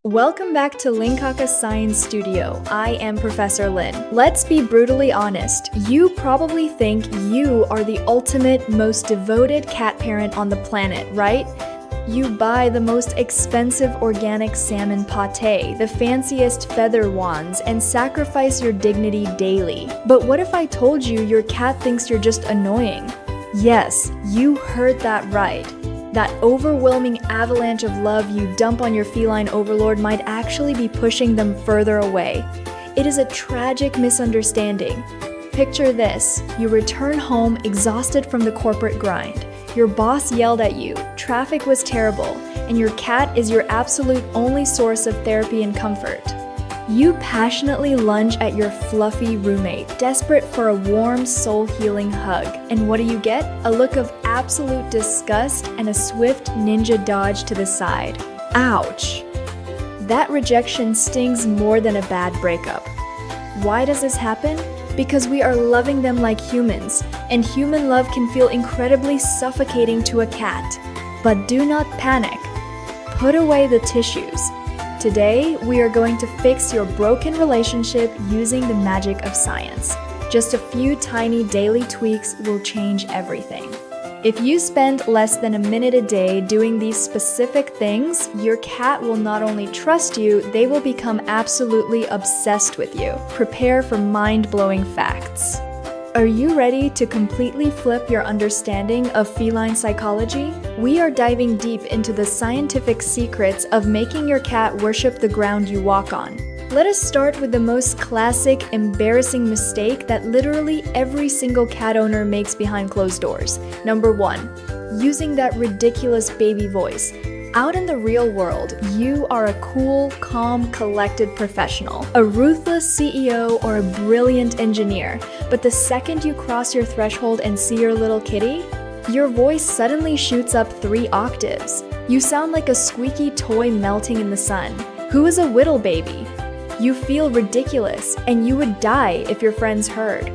Welcome back to Linkaka Science Studio. I am Professor Lin. Let's be brutally honest. You probably think you are the ultimate, most devoted cat parent on the planet, right? You buy the most expensive organic salmon pate, the fanciest feather wands, and sacrifice your dignity daily. But what if I told you your cat thinks you're just annoying? Yes, you heard that right. That overwhelming avalanche of love you dump on your feline overlord might actually be pushing them further away. It is a tragic misunderstanding. Picture this: you return home exhausted from the corporate grind. Your boss yelled at you, traffic was terrible, and your cat is your absolute only source of therapy and comfort. You passionately lunge at your fluffy roommate, desperate for a warm, soul-healing hug. And what do you get? A look of absolute disgust and a swift ninja dodge to the side. Ouch! That rejection stings more than a bad breakup. Why does this happen? Because we are loving them like humans, and human love can feel incredibly suffocating to a cat. But do not panic. Put away the tissues. Today, we are going to fix your broken relationship using the magic of science. Just a few tiny daily tweaks will change everything. If you spend less than a minute a day doing these specific things, your cat will not only trust you, they will become absolutely obsessed with you. Prepare for mind-blowing facts. Are you ready to completely flip your understanding of feline psychology? We are diving deep into the scientific secrets of making your cat worship the ground you walk on. Let us start with the most classic, embarrassing mistake that literally every single cat owner makes behind closed doors. Number 1, using that ridiculous baby voice. Out in the real world, you are a cool, calm, collected professional, a ruthless CEO or a brilliant engineer. But the second you cross your threshold and see your little kitty, your voice suddenly shoots up 3 octaves. You sound like a squeaky toy melting in the sun. Who is a whittle baby? You feel ridiculous, and you would die if your friends heard.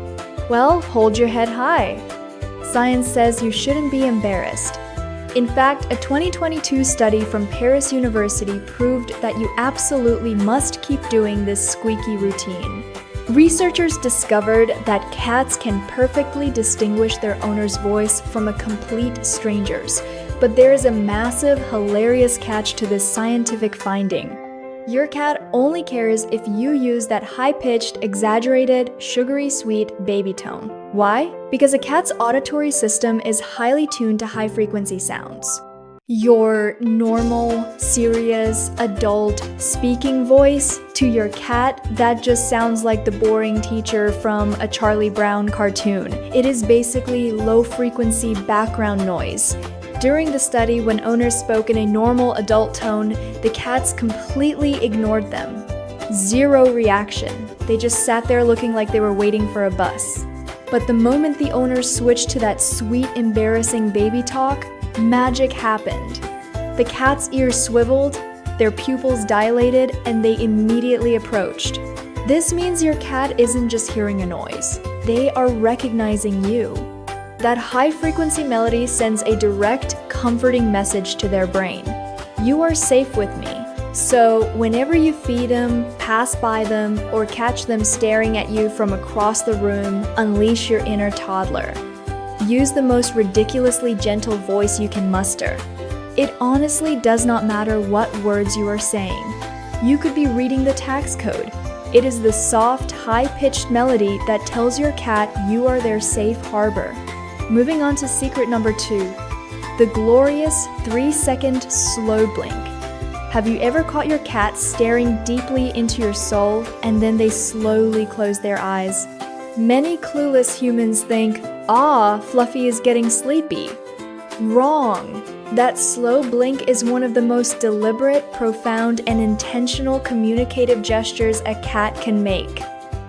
Well, hold your head high. Science says you shouldn't be embarrassed. In fact, a 2022 study from Paris University proved that you absolutely must keep doing this squeaky routine. Researchers discovered that cats can perfectly distinguish their owner's voice from a complete stranger's. But there is a massive, hilarious catch to this scientific finding. Your cat only cares if you use that high-pitched, exaggerated, sugary sweet baby tone. Why? Because a cat's auditory system is highly tuned to high-frequency sounds. Your normal, serious, adult, speaking voice to your cat, that just sounds like the boring teacher from a Charlie Brown cartoon. It is basically low-frequency background noise. During the study, when owners spoke in a normal adult tone, the cats completely ignored them. Zero reaction. They just sat there looking like they were waiting for a bus. But the moment the owners switched to that sweet, embarrassing baby talk, magic happened. The cat's ears swiveled, their pupils dilated, and they immediately approached. This means your cat isn't just hearing a noise. They are recognizing you. That high-frequency melody sends a direct, comforting message to their brain. You are safe with me. So whenever you feed them, pass by them, or catch them staring at you from across the room, unleash your inner toddler. Use the most ridiculously gentle voice you can muster. It honestly does not matter what words you are saying. You could be reading the tax code. It is the soft, high-pitched melody that tells your cat you are their safe harbor. Moving on to secret number 2, the glorious 3-second slow blink. Have you ever caught your cat staring deeply into your soul and then they slowly close their eyes? Many clueless humans think, Fluffy is getting sleepy. Wrong! That slow blink is one of the most deliberate, profound, and intentional communicative gestures a cat can make.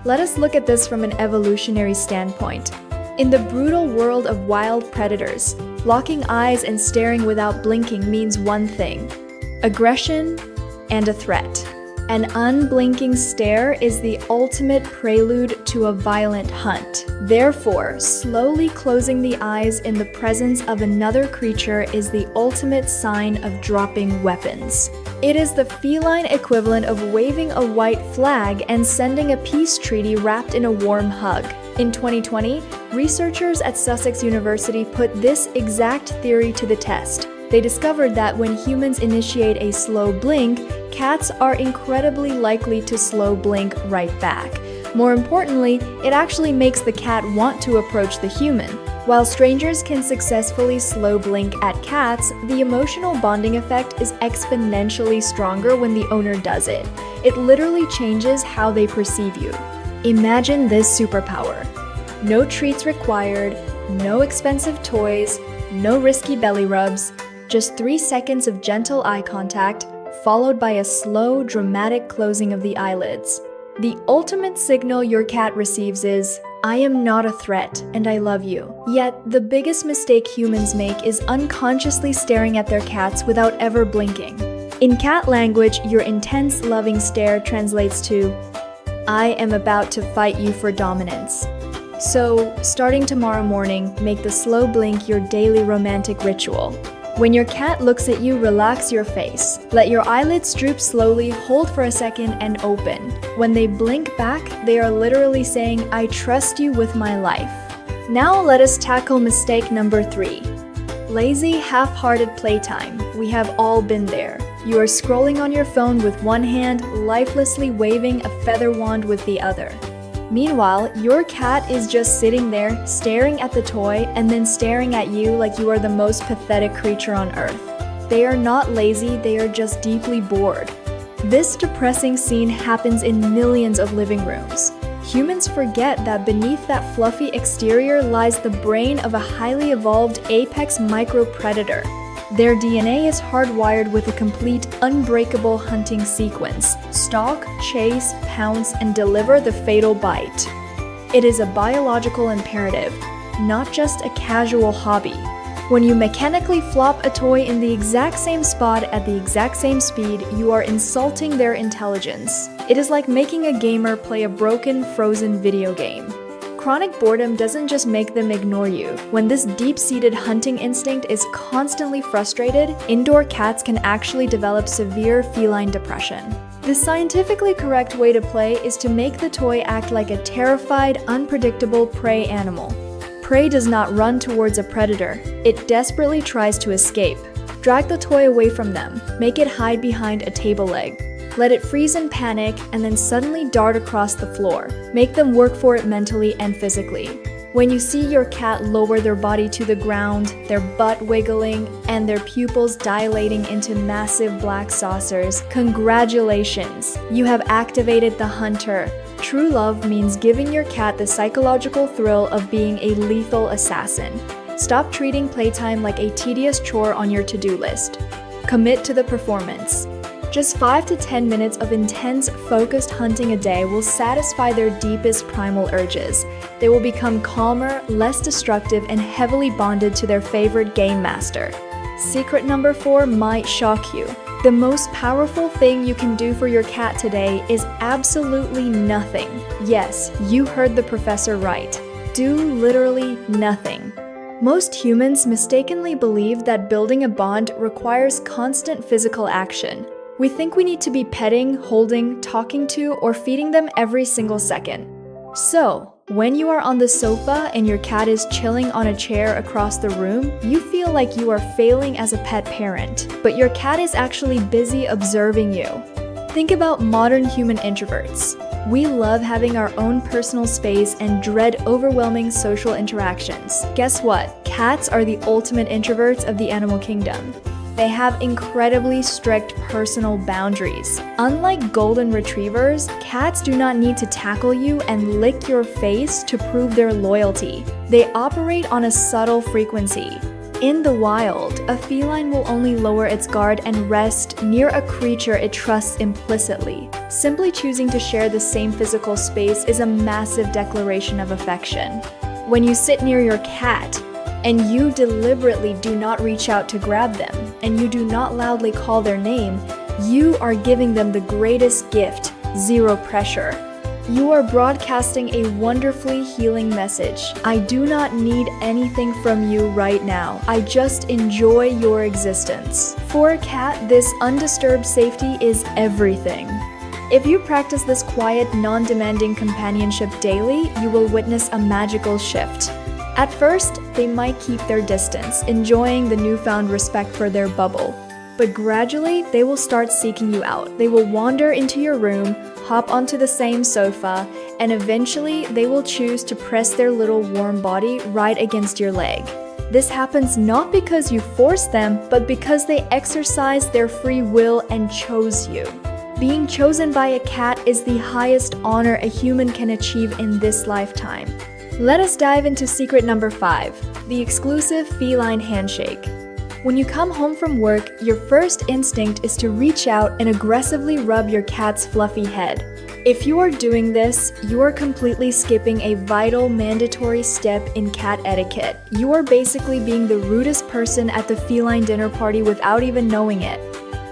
Let us look at this from an evolutionary standpoint. In the brutal world of wild predators, locking eyes and staring without blinking means one thing: aggression and a threat. An unblinking stare is the ultimate prelude to a violent hunt. Therefore, slowly closing the eyes in the presence of another creature is the ultimate sign of dropping weapons. It is the feline equivalent of waving a white flag and sending a peace treaty wrapped in a warm hug. In 2020, researchers at Sussex University put this exact theory to the test. They discovered that when humans initiate a slow blink, cats are incredibly likely to slow blink right back. More importantly, it actually makes the cat want to approach the human. While strangers can successfully slow blink at cats, the emotional bonding effect is exponentially stronger when the owner does it. It literally changes how they perceive you. Imagine this superpower. No treats required, no expensive toys, no risky belly rubs, just 3 seconds of gentle eye contact, followed by a slow, dramatic closing of the eyelids. The ultimate signal your cat receives is, "I am not a threat, and I love you." Yet, the biggest mistake humans make is unconsciously staring at their cats without ever blinking. In cat language, your intense, loving stare translates to, "I am about to fight you for dominance." So, starting tomorrow morning, make the slow blink your daily romantic ritual. When your cat looks at you, relax your face. Let your eyelids droop slowly, hold for a second, and open. When they blink back, they are literally saying, "I trust you with my life." Now let us tackle mistake number 3. Lazy, half-hearted playtime. We have all been there. You are scrolling on your phone with one hand, lifelessly waving a feather wand with the other. Meanwhile, your cat is just sitting there, staring at the toy, and then staring at you like you are the most pathetic creature on earth. They are not lazy, they are just deeply bored. This depressing scene happens in millions of living rooms. Humans forget that beneath that fluffy exterior lies the brain of a highly evolved apex micropredator. Their DNA is hardwired with a complete, unbreakable hunting sequence: stalk, chase, pounce, and deliver the fatal bite. It is a biological imperative, not just a casual hobby. When you mechanically flop a toy in the exact same spot at the exact same speed, you are insulting their intelligence. It is like making a gamer play a broken, frozen video game. Chronic boredom doesn't just make them ignore you. When this deep-seated hunting instinct is constantly frustrated, indoor cats can actually develop severe feline depression. The scientifically correct way to play is to make the toy act like a terrified, unpredictable prey animal. Prey does not run towards a predator. It desperately tries to escape. Drag the toy away from them. Make it hide behind a table leg. Let it freeze in panic and then suddenly dart across the floor. Make them work for it mentally and physically. When you see your cat lower their body to the ground, their butt wiggling, and their pupils dilating into massive black saucers, congratulations! You have activated the hunter. True love means giving your cat the psychological thrill of being a lethal assassin. Stop treating playtime like a tedious chore on your to-do list. Commit to the performance. Just 5 to 10 minutes of intense, focused hunting a day will satisfy their deepest primal urges. They will become calmer, less destructive, and heavily bonded to their favorite game master. Secret number 4 might shock you. The most powerful thing you can do for your cat today is absolutely nothing. Yes, you heard the professor right. Do literally nothing. Most humans mistakenly believe that building a bond requires constant physical action. We think we need to be petting, holding, talking to, or feeding them every single second. So, when you are on the sofa and your cat is chilling on a chair across the room, you feel like you are failing as a pet parent, but your cat is actually busy observing you. Think about modern human introverts. We love having our own personal space and dread overwhelming social interactions. Guess what? Cats are the ultimate introverts of the animal kingdom. They have incredibly strict personal boundaries. Unlike golden retrievers, cats do not need to tackle you and lick your face to prove their loyalty. They operate on a subtle frequency. In the wild, a feline will only lower its guard and rest near a creature it trusts implicitly. Simply choosing to share the same physical space is a massive declaration of affection. When you sit near your cat, and you deliberately do not reach out to grab them, and you do not loudly call their name, You are giving them the greatest gift, zero pressure. You are broadcasting a wonderfully healing message. I do not need anything from you right now. I just enjoy your existence. For a cat, this undisturbed safety is everything. If you practice this quiet, non-demanding companionship daily, you will witness a magical shift. At first, they might keep their distance, enjoying the newfound respect for their bubble. But gradually, they will start seeking you out. They will wander into your room, hop onto the same sofa, and eventually they will choose to press their little warm body right against your leg. This happens not because you forced them, but because they exercised their free will and chose you. Being chosen by a cat is the highest honor a human can achieve in this lifetime. Let us dive into secret number 5, the exclusive feline handshake. When you come home from work, your first instinct is to reach out and aggressively rub your cat's fluffy head. If you are doing this, you are completely skipping a vital, mandatory step in cat etiquette. You are basically being the rudest person at the feline dinner party without even knowing it.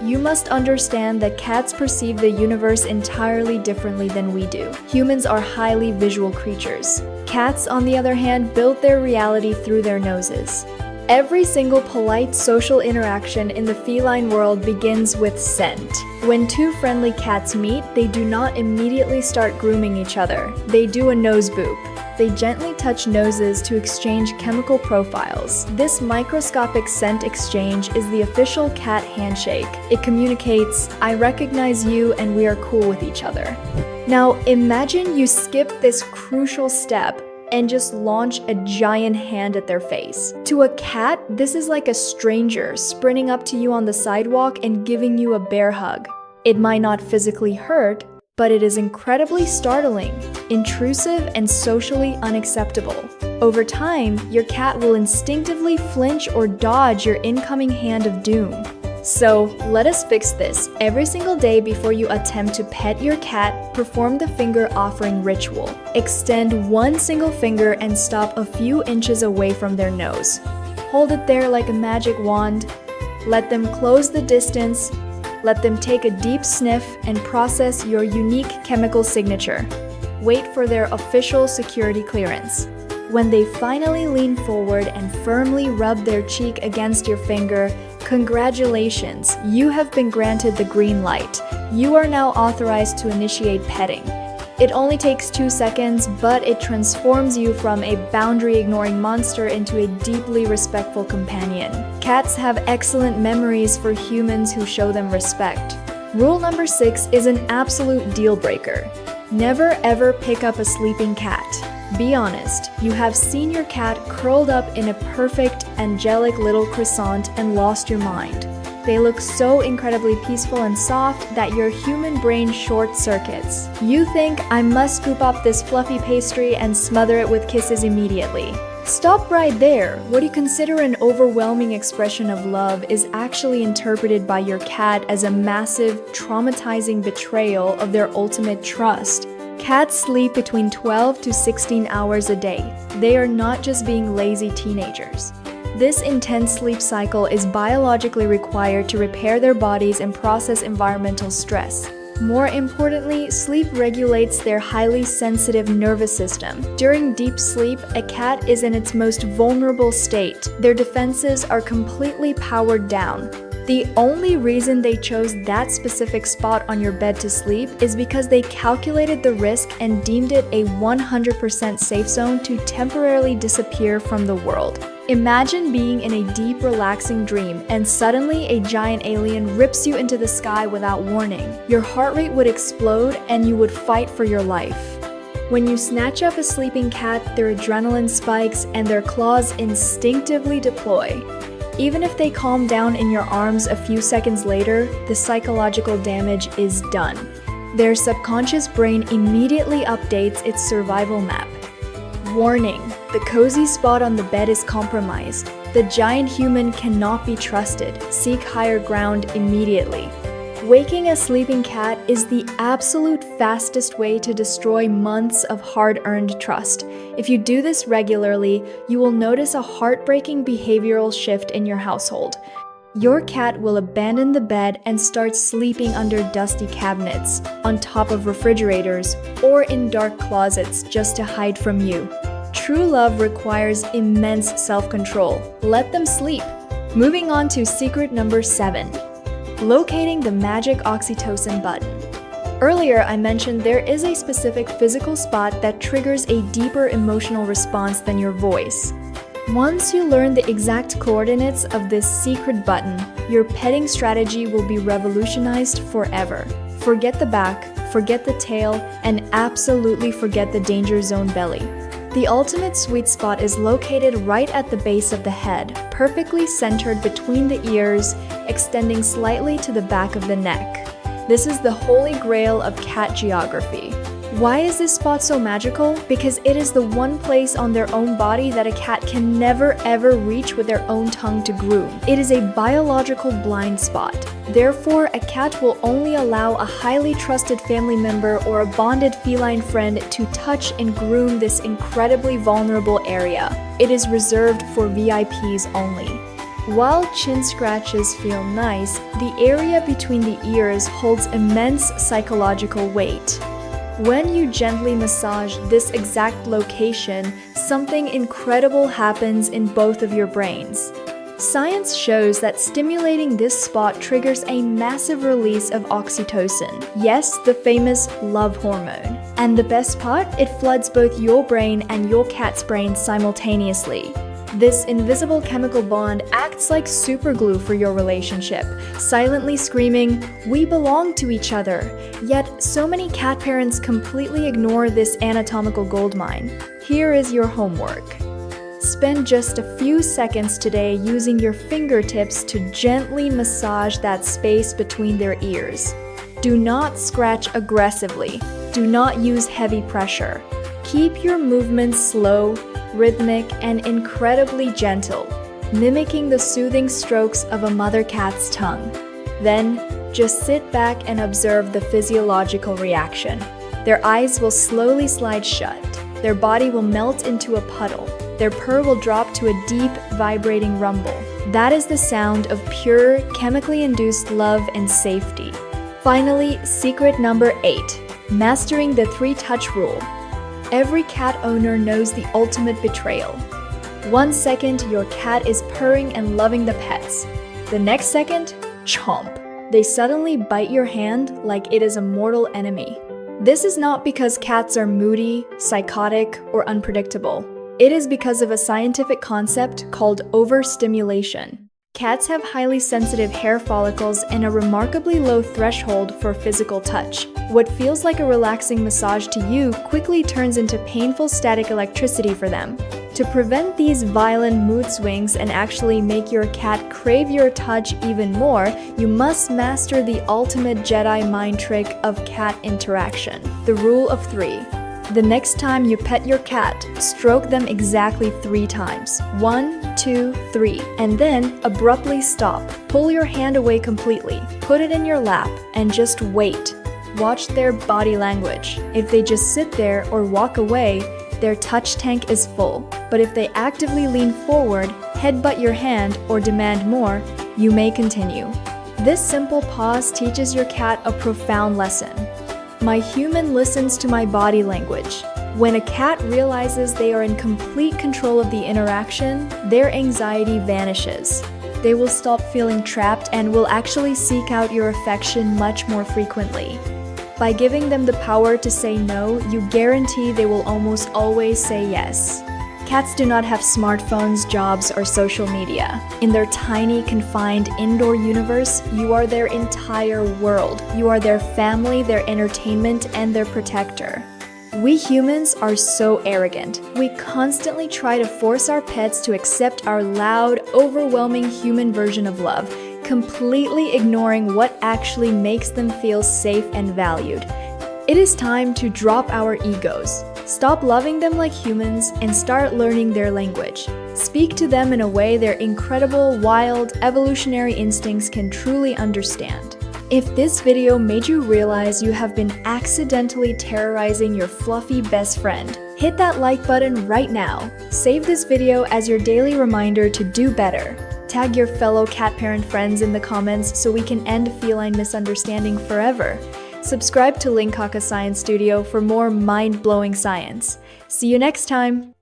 You must understand that cats perceive the universe entirely differently than we do. Humans are highly visual creatures. Cats, on the other hand, build their reality through their noses. Every single polite social interaction in the feline world begins with scent. When two friendly cats meet, they do not immediately start grooming each other. They do a nose boop. They gently touch noses to exchange chemical profiles. This microscopic scent exchange is the official cat handshake. It communicates, "I recognize you and we are cool with each other." Now, imagine you skip this crucial step and just launch a giant hand at their face. To a cat, this is like a stranger sprinting up to you on the sidewalk and giving you a bear hug. It might not physically hurt, but it is incredibly startling, intrusive, and socially unacceptable. Over time, your cat will instinctively flinch or dodge your incoming hand of doom. So, let us fix this. Every single day before you attempt to pet your cat, perform the finger offering ritual. Extend one single finger and stop a few inches away from their nose. Hold it there like a magic wand. Let them close the distance. Let them take a deep sniff and process your unique chemical signature. Wait for their official security clearance. When they finally lean forward and firmly rub their cheek against your finger, congratulations, you have been granted the green light. You are now authorized to initiate petting. It only takes 2 seconds, but it transforms you from a boundary-ignoring monster into a deeply respectful companion. Cats have excellent memories for humans who show them respect. Rule number 6 is an absolute deal breaker. Never ever pick up a sleeping cat. Be honest, you have seen your cat curled up in a perfect, angelic little croissant and lost your mind. They look so incredibly peaceful and soft that your human brain short-circuits. You think, "I must scoop up this fluffy pastry and smother it with kisses immediately." Stop right there. What you consider an overwhelming expression of love is actually interpreted by your cat as a massive, traumatizing betrayal of their ultimate trust. Cats sleep between 12 to 16 hours a day. They are not just being lazy teenagers. This intense sleep cycle is biologically required to repair their bodies and process environmental stress. More importantly, sleep regulates their highly sensitive nervous system. During deep sleep, a cat is in its most vulnerable state. Their defenses are completely powered down. The only reason they chose that specific spot on your bed to sleep is because they calculated the risk and deemed it a 100% safe zone to temporarily disappear from the world. Imagine being in a deep, relaxing dream, and suddenly a giant alien rips you into the sky without warning. Your heart rate would explode and you would fight for your life. When you snatch up a sleeping cat, their adrenaline spikes and their claws instinctively deploy. Even if they calm down in your arms a few seconds later, the psychological damage is done. Their subconscious brain immediately updates its survival map. Warning: the cozy spot on the bed is compromised. The giant human cannot be trusted. Seek higher ground immediately. Waking a sleeping cat is the absolute fastest way to destroy months of hard-earned trust. If you do this regularly, you will notice a heartbreaking behavioral shift in your household. Your cat will abandon the bed and start sleeping under dusty cabinets, on top of refrigerators, or in dark closets just to hide from you. True love requires immense self-control. Let them sleep. Moving on to secret number 7. Locating the magic oxytocin button. Earlier, I mentioned there is a specific physical spot that triggers a deeper emotional response than your voice. Once you learn the exact coordinates of this secret button, your petting strategy will be revolutionized forever. Forget the back, forget the tail, and absolutely forget the danger zone belly. The ultimate sweet spot is located right at the base of the head, perfectly centered between the ears, extending slightly to the back of the neck. This is the holy grail of cat geography. Why is this spot so magical? Because it is the one place on their own body that a cat can never ever reach with their own tongue to groom. It is a biological blind spot. Therefore, a cat will only allow a highly trusted family member or a bonded feline friend to touch and groom this incredibly vulnerable area. It is reserved for VIPs only. While chin scratches feel nice, the area between the ears holds immense psychological weight. When you gently massage this exact location, something incredible happens in both of your brains. Science shows that stimulating this spot triggers a massive release of oxytocin. Yes, the famous love hormone. And the best part, it floods both your brain and your cat's brain simultaneously. This invisible chemical bond acts like superglue for your relationship, silently screaming, "We belong to each other." Yet, so many cat parents completely ignore this anatomical goldmine. Here is your homework. Spend just a few seconds today using your fingertips to gently massage that space between their ears. Do not scratch aggressively. Do not use heavy pressure. Keep your movements slow, rhythmic, and incredibly gentle, mimicking the soothing strokes of a mother cat's tongue. Then, just sit back and observe the physiological reaction. Their eyes will slowly slide shut. Their body will melt into a puddle. Their purr will drop to a deep, vibrating rumble. That is the sound of pure, chemically induced love and safety. Finally, secret number 8. Mastering the 3-touch rule. Every cat owner knows the ultimate betrayal. 1 second, your cat is purring and loving the pets. The next second, chomp. They suddenly bite your hand like it is a mortal enemy. This is not because cats are moody, psychotic, or unpredictable. It is because of a scientific concept called overstimulation. Cats have highly sensitive hair follicles and a remarkably low threshold for physical touch. What feels like a relaxing massage to you quickly turns into painful static electricity for them. To prevent these violent mood swings and actually make your cat crave your touch even more, you must master the ultimate Jedi mind trick of cat interaction, the rule of 3. The next time you pet your cat, stroke them exactly 3 times. 1, 2, 3. And then abruptly stop. Pull your hand away completely. Put it in your lap and just wait. Watch their body language. If they just sit there or walk away, their touch tank is full. But if they actively lean forward, headbutt your hand, or demand more, you may continue. This simple pause teaches your cat a profound lesson. My human listens to my body language. When a cat realizes they are in complete control of the interaction, their anxiety vanishes. They will stop feeling trapped and will actually seek out your affection much more frequently. By giving them the power to say no, you guarantee they will almost always say yes. Cats do not have smartphones, jobs, or social media. In their tiny, confined indoor universe, you are their entire world. You are their family, their entertainment, and their protector. We humans are so arrogant. We constantly try to force our pets to accept our loud, overwhelming human version of love, completely ignoring what actually makes them feel safe and valued. It is time to drop our egos. Stop loving them like humans and start learning their language. Speak to them in a way their incredible, wild, evolutionary instincts can truly understand. If this video made you realize you have been accidentally terrorizing your fluffy best friend, hit that like button right now. Save this video as your daily reminder to do better. Tag your fellow cat parent friends in the comments so we can end feline misunderstanding forever. Subscribe to Linkaka Science Studio for more mind-blowing science. See you next time!